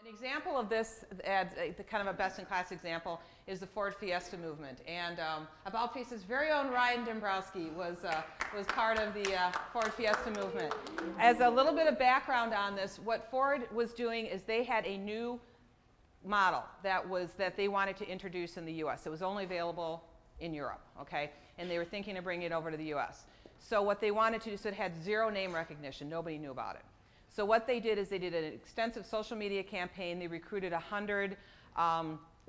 Example of this, the kind of a best-in-class example, is the Ford Fiesta movement. And AboutFace's very own Ryan Dombrowski was part of the Ford Fiesta movement. As a little bit of background on this, what Ford was doing is they had a new model that they wanted to introduce in the U.S. It was only available in Europe, okay? And they were thinking of bringing it over to the U.S. So what they wanted to do, so it had zero name recognition. Nobody knew about it. So what they did is they did an extensive social media campaign. They recruited 100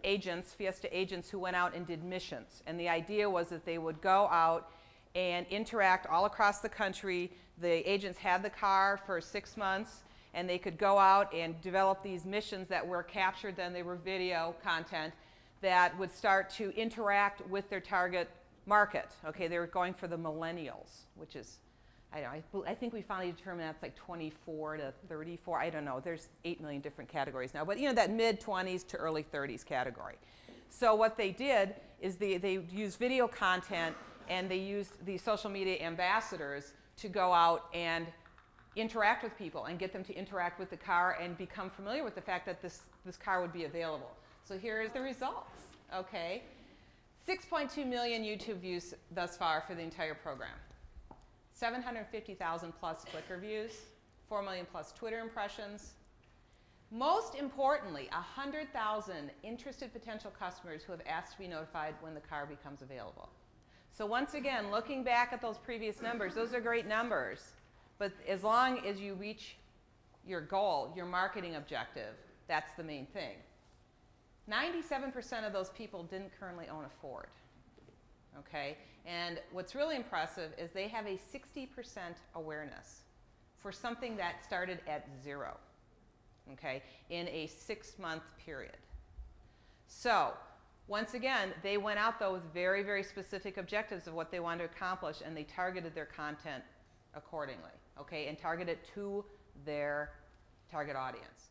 agents, Fiesta agents, who went out and did missions. And the idea was that they would go out and interact all across the country. The agents had the car for 6 months, and they could go out and develop these missions that were captured. Then they were video content that would start to interact with their target market. Okay, they were going for the millennials, which is, I think we finally determined that's like 24 to 34. I don't know. There's 8 million different categories now. But you know, that mid-20s to early 30s category. So what they did is they used video content, and they used the social media ambassadors to go out and interact with people and get them to interact with the car and become familiar with the fact that this car would be available. So here's the results. Okay, 6.2 million YouTube views thus far for the entire program. 750,000 plus Flickr views, 4 million plus Twitter impressions. Most importantly, 100,000 interested potential customers who have asked to be notified when the car becomes available. So once again, looking back at those previous numbers, those are great numbers. But as long as you reach your goal, your marketing objective, that's the main thing. 97% of those people didn't currently own a Ford. Okay? And what's really impressive is they have a 60% awareness for something that started at 0, okay, in a 6-month period. So once again, they went out though with very, very specific objectives of what they wanted to accomplish, and they targeted their content accordingly, okay, and targeted to their target audience.